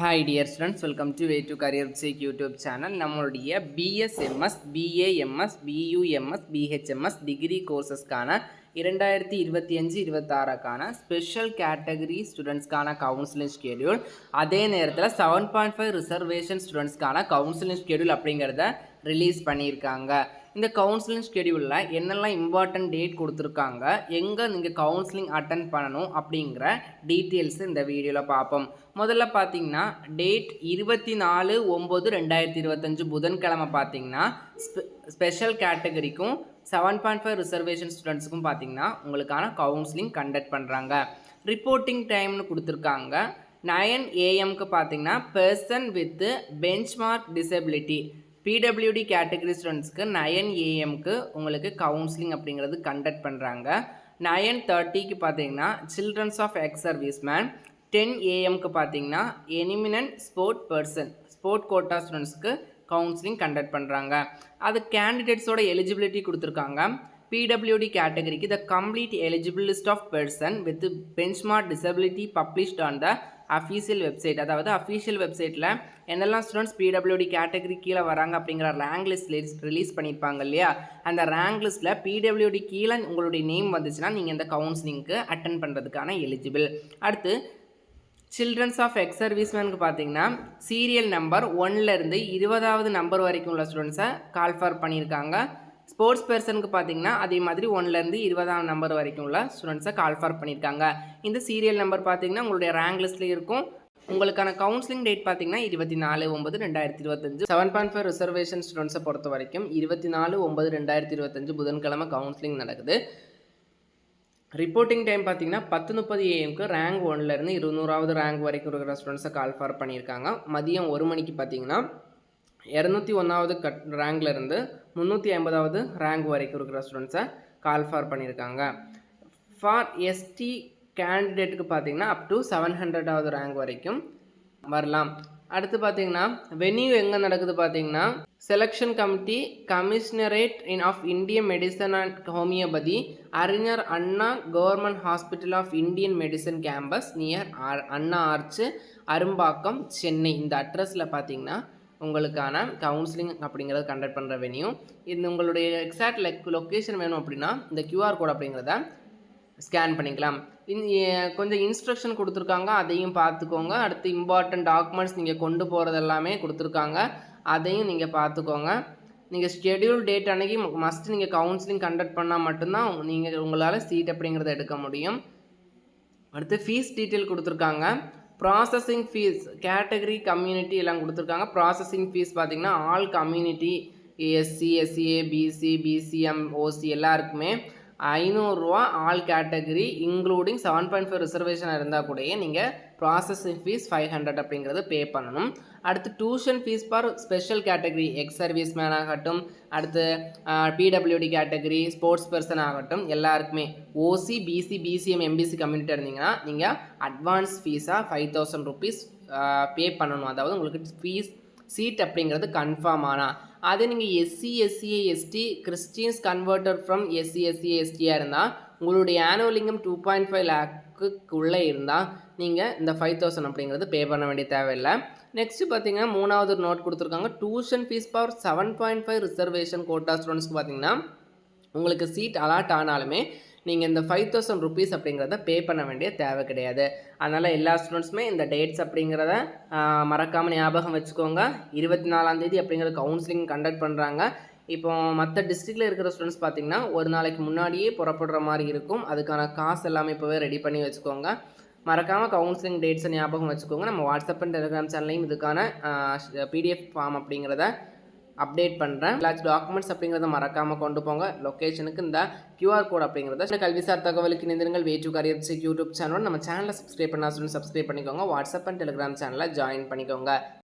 Hi dear students, welcome to Way to Career Check YouTube channel. நம்மளுடைய BSMS, BAMS, BUMS, BHMS degree கோர்சஸ்க்கான 2025-26க்கான special category ஸ்டூடெண்ட்ஸ்க்கான counselling schedule, அதே நேரத்தில் 7.5 reservation ஸ்டூடெண்ட்ஸ்க்கான கவுன்சிலிங் ஸ்கெடியூல் அப்படிங்கிறத ரிலீஸ் பண்ணியிருக்காங்க. இந்த கவுன்சிலிங் ஸ்கெடியூலில் என்னெல்லாம் இம்பார்ட்டன்ட் டேட் கொடுத்துருக்காங்க, எங்கே நீங்கள் கவுன்சிலிங் அட்டன் பண்ணணும் அப்படிங்கிற டீட்டெயில்ஸ் இந்த வீடியோவில் பார்ப்போம். முதல்ல பார்த்தீங்கன்னா டேட் 24/9/2025 புதன்கிழமை பார்த்தீங்கன்னா ஸ்பெஷல் கேட்டகரிக்கும் 7.5 ரிசர்வேஷன் ஸ்டூடெண்ட்ஸுக்கும் பார்த்தீங்கன்னா உங்களுக்கான கவுன்சிலிங் கண்டக்ட் பண்ணுறாங்க. ரிப்போர்ட்டிங் டைம்னு கொடுத்துருக்காங்க. 9 AM பார்த்தீங்கன்னா person with benchmark disability PWD category ஸ்டூடெண்ட்ஸ்க்கு 9 AM உங்களுக்கு கவுன்சிலிங் அப்படிங்கிறது கண்டக்ட் பண்ணுறாங்க. 9:30 பார்த்தீங்கன்னா childrens of ex serviceman, 10 AM பார்த்தீங்கன்னா eminent sport person sport quota ஸ்டூடெண்ட்ஸ்க்கு கவுன்சிலிங் கண்டக்ட் பண்ணுறாங்க. அது கேண்டிடேட்ஸோட எலிஜிபிலிட்டி கொடுத்துருக்காங்க. பிடபிள்யூடி கேட்டகரிக்கு the complete eligible list of person with benchmark disability published on the official website. அதாவது அஃபீஷியல் வெப்சைட்டில் என்னெல்லாம் ஸ்டூடெண்ட்ஸ் பிடபிள்யூடி கேட்டகரி கீழே வராங்க அப்படிங்கிற ரேங்க் லிஸ்ட் ரிலீஸ் பண்ணியிருப்பாங்க இல்லையா, அந்த ரேங்க் லிஸ்ட்டில் பிடபிள்யூடி கீழே உங்களுடைய நேம் வந்துச்சுன்னா நீங்கள் இந்த கவுன்சிலிங்க்கு அட்டன் பண்ணுறதுக்கான எலிஜிபிள். அடுத்து சில்ட்ரன்ஸ் ஆஃப் எக்ஸ் சர்வீஸ்மேனுக்கு பார்த்தீங்கன்னா சீரியல் நம்பர் 1லேருந்து 20வது நம்பர் வரைக்கும் உள்ள ஸ்டூடெண்ட்ஸை கால்ஃபார் பண்ணியிருக்காங்க. ஸ்போர்ட்ஸ் பர்சனுக்கு பார்த்தீங்கன்னா அதே மாதிரி 1லேருந்து 20ஆம் நம்பர் வரைக்கும் உள்ள ஸ்டூடெண்ட்ஸை கால்ஃபார் பண்ணியிருக்காங்க. இந்த சீரியல் நம்பர் பார்த்தீங்கன்னா உங்களுடைய ரேங்க் லிஸ்ட்டில் இருக்கும். உங்களுக்கான கவுன்சிலிங் டேட் பார்த்தீங்கன்னா 24/9/2025. 7.5 ரிசர்வேஷன் ஸ்டூடெண்ட்ஸை பொறுத்த வரைக்கும் 24/9/2025 புதன்கிழமை கவுன்சிலிங் நடக்குது. ரிப்போர்ட்டிங் டைம் பார்த்தீங்கன்னா 10:30 AM ரேங்க் 1லேருந்து 200வது ரேங்க் வரைக்கும் இருக்கிற ஸ்டூடெண்ட்ஸை கால்ஃபார் பண்ணியிருக்காங்க. மதியம் 1 மணிக்கு பார்த்தீங்கன்னா 201வது ரேங்க்லேருந்து 350வது ரேங்க் வரைக்கும் இருக்கிற ஸ்டூடெண்ட்ஸை கால்ஃபார் பண்ணியிருக்காங்க. ஃபார் எஸ்டி கேண்டிடேட்டுக்கு பார்த்தீங்கன்னா அப் டு 700வது ரேங்க் வரைக்கும் வரலாம். அடுத்து பார்த்தீங்கன்னா வென்யூ எங்கே நடக்குது பார்த்தீங்கன்னா selection committee commissionerate of Indian medicine and homeopathy, Arignar Anna government hospital of Indian medicine campus near Anna arch, Arumbakkam, Chennai. இந்த அட்ரஸில் பார்த்தீங்கன்னா உங்களுக்கான கவுன்சிலிங் அப்படிங்கிறத கண்டக்ட் பண்ணுற வென்யூ. இந்த உங்களுடைய எக்ஸாக்ட் லொக்கேஷன் வேணும் அப்படின்னா இந்த QR கோட் அப்படிங்கிறத ஸ்கேன் பண்ணிக்கலாம். கொஞ்சம் இன்ஸ்ட்ரக்ஷன் கொடுத்துருக்காங்க, அதையும் பார்த்துக்கோங்க. அடுத்து இம்பார்ட்டன்ட் டாக்குமெண்ட்ஸ் நீங்கள் கொண்டு போகிறது எல்லாமே கொடுத்துருக்காங்க, அதையும் நீங்கள் பார்த்துக்கோங்க. நீங்கள் ஷெடியூல் டேட் அன்றைக்கி மஸ்ட் நீங்கள் கவுன்சிலிங் கண்டக்ட் பண்ணால் மட்டும்தான் உங்களால் சீட் அப்படிங்கிறத எடுக்க முடியும். அடுத்து ஃபீஸ் டீட்டெயில் கொடுத்துருக்காங்க. ப்ராசஸிங் ஃபீஸ் கேட்டகரி கம்யூனிட்டி எல்லாம் கொடுத்துருக்காங்க. ப்ராசஸிங் ஃபீஸ் பார்த்திங்கன்னா all community SC, SCA, BC, BCM, OC எல்லாருக்குமே 500 ரூபா ஆல் கேட்டகரி, இன்க்ளூடிங் 7.5 ரிசர்வேஷன் இருந்தால் கூடயே நீங்கள் ப்ராசஸிங் ஃபீஸ் 500 அப்படிங்கிறது பே பண்ணணும். அடுத்து tuition fees for special category ex service man ஆகட்டும், அடுத்து பிடபிள்யூடி கேட்டகரி, ஸ்போர்ட்ஸ் பர்சன் ஆகட்டும், எல்லாருக்குமே OC, BC, BCM, MBC community இருந்தீங்கன்னா நீங்கள் அட்வான்ஸ் ஃபீஸாக 5000 ருபீஸ் பே பண்ணணும். அதாவது உங்களுக்கு ஃபீஸ் சீட் அப்படிங்கிறது கன்ஃபார்ம் ஆனால் அது நீங்கள் SC, SCA, ST Christians converted from SC, SCA, STயாக இருந்தால் உங்களுடைய ஆனுவல் இன்கம் 2.5 லேக்குள்ளே இருந்தால் நீங்கள் இந்த 5000 அப்படிங்கிறது பே பண்ண வேண்டிய தேவையில்லை. நெக்ஸ்ட்டு பார்த்தீங்கன்னா 3வது நோட் கொடுத்துருக்காங்க. Tuition fees for 7.5 reservation quota ஸ்டூடெண்ட்ஸ்க்கு பார்த்தீங்கன்னா உங்களுக்கு சீட் அலாட் ஆனாலுமே நீங்கள் இந்த 5000 ருபீஸ் அப்படிங்கிறத பே பண்ண வேண்டிய தேவை கிடையாது. அதனால் எல்லா ஸ்டூடெண்ட்ஸுமே இந்த டேட்ஸ் அப்படிங்கிறத மறக்காமல் ஞாபகம் வச்சுக்கோங்க. 24ஆம் தேதி அப்படிங்கிற கவுன்சிலிங் கண்டக்ட் பண்ணுறாங்க. இப்போ மற்ற டிஸ்ட்ரிக்டில் இருக்கிற ஸ்டூடெண்ட்ஸ் பார்த்திங்கன்னா ஒரு நாளைக்கு முன்னாடியே புறப்படுற மாதிரி இருக்கும். அதுக்கான காசு எல்லாமே இப்போவே ரெடி பண்ணி வச்சுக்கோங்க. மறக்காமல் கவுன்சிலிங் டேட்ஸை ஞாபகம் வச்சுக்கோங்க. நம்ம வாட்ஸ்அப் அண்ட் டெலிகிராம் சேனல்லையும் இதுக்கான PDF ஃபார்ம் அப்படிங்கிறத அப்டேட் பண்ணுறேன். எல்லாச்சும் டாக்குமெண்ட்ஸ் அப்படிங்கிறத மறக்காமல் கொண்டு போங்க. லொக்கேஷனுக்கு இந்த QR கோட் அப்படிங்கிறத கல்விசார் தகவலுக்கு இணைந்திருங்கள். Way to career check YouTube channel. நம்ம சேனலை சப்ஸ்கிரைப் பண்ணால் சப்ஸ்கிரைப் பண்ணிக்கோங்க. வாட்ஸ்அப் அண்ட் டெலிகிராம் சேனலில் ஜாயின் பண்ணிக்கோங்க.